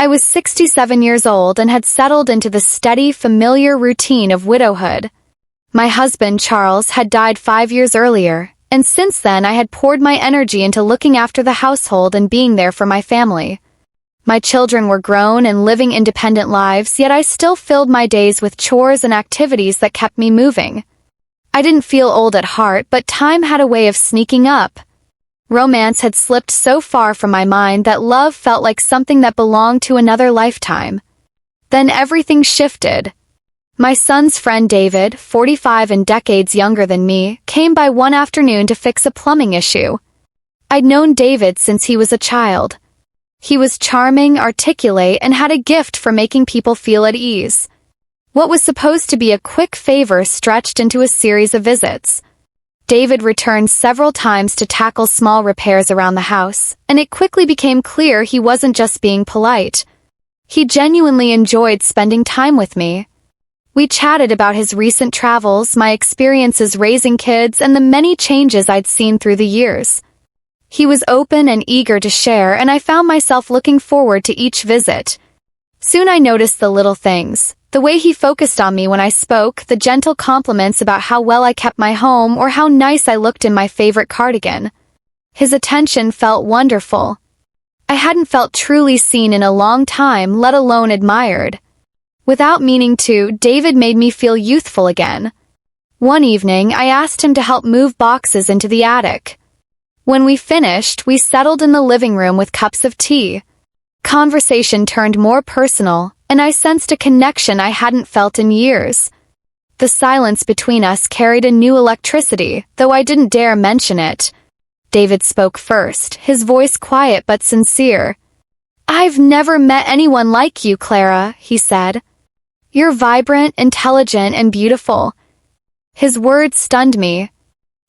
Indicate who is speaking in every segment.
Speaker 1: I was 67 years old and had settled into the steady, familiar routine of widowhood. My husband, Charles, had died 5 years earlier, and since then I had poured my energy into looking after the household and being there for my family. My children were grown and living independent lives, yet I still filled my days with chores and activities that kept me moving. I didn't feel old at heart, but time had a way of sneaking up. Romance had slipped so far from my mind that love felt like something that belonged to another lifetime. Then everything shifted. My son's friend David, 45 and decades younger than me, came by one afternoon to fix a plumbing issue. I'd known David since he was a child. He was charming, articulate, and had a gift for making people feel at ease. What was supposed to be a quick favor stretched into a series of visits. David returned several times to tackle small repairs around the house, and it quickly became clear he wasn't just being polite. He genuinely enjoyed spending time with me. We chatted about his recent travels, my experiences raising kids, and the many changes I'd seen through the years. He was open and eager to share, and I found myself looking forward to each visit. Soon I noticed the little things. The way he focused on me when I spoke, the gentle compliments about how well I kept my home or how nice I looked in my favorite cardigan. His attention felt wonderful. I hadn't felt truly seen in a long time, let alone admired. Without meaning to, David made me feel youthful again. One evening, I asked him to help move boxes into the attic. When we finished, we settled in the living room with cups of tea. Conversation turned more personal, and I sensed a connection I hadn't felt in years. The silence between us carried a new electricity, though I didn't dare mention it. David spoke first, his voice quiet but sincere. "I've never met anyone like you, Clara," he said. "You're vibrant, intelligent, and beautiful." His words stunned me.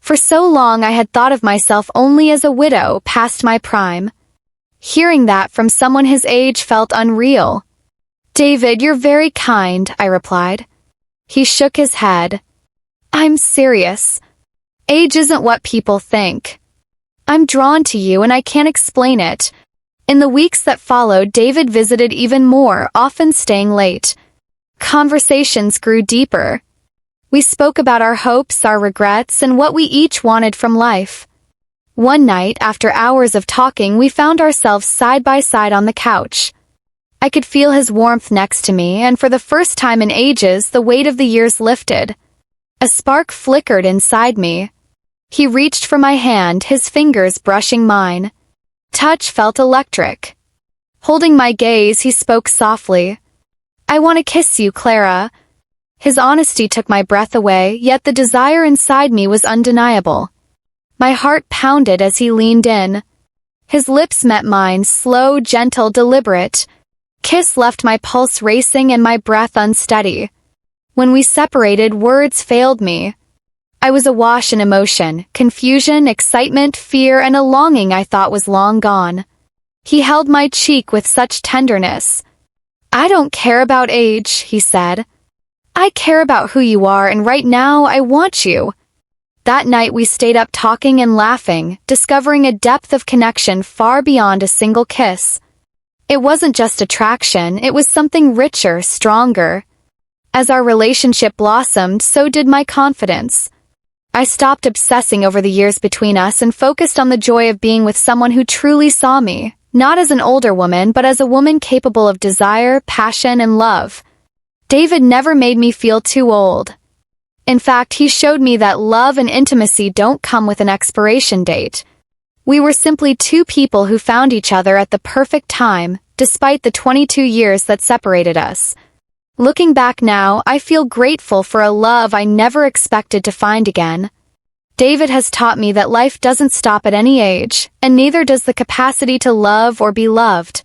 Speaker 1: For so long I had thought of myself only as a widow past my prime. Hearing that from someone his age felt unreal. "David, you're very kind," I replied. He shook his head. "I'm serious. Age isn't what people think. I'm drawn to you and I can't explain it." In the weeks that followed, David visited even more, often staying late. Conversations grew deeper. We spoke about our hopes, our regrets, and what we each wanted from life. One night, after hours of talking, we found ourselves side by side on the couch. I could feel his warmth next to me, and for the first time in ages, the weight of the years lifted. A spark flickered inside me. He reached for my hand, his fingers brushing mine. Touch felt electric. Holding my gaze, he spoke softly. "I want to kiss you, Clara." His honesty took my breath away, yet the desire inside me was undeniable. My heart pounded as he leaned in. His lips met mine, slow, gentle, deliberate. Kiss left my pulse racing and my breath unsteady. When we separated, words failed me. I was awash in emotion, confusion, excitement, fear, and a longing I thought was long gone. He held my cheek with such tenderness. "I don't care about age," he said. "I care about who you are, and right now I want you." That night we stayed up talking and laughing, discovering a depth of connection far beyond a single kiss. It wasn't just attraction, it was something richer, stronger. As our relationship blossomed, so did my confidence. I stopped obsessing over the years between us and focused on the joy of being with someone who truly saw me, not as an older woman but as a woman capable of desire, passion, and love. David never made me feel too old. In fact, he showed me that love and intimacy don't come with an expiration date. We were simply two people who found each other at the perfect time, despite the 22 years that separated us. Looking back now, I feel grateful for a love I never expected to find again. David has taught me that life doesn't stop at any age, and neither does the capacity to love or be loved.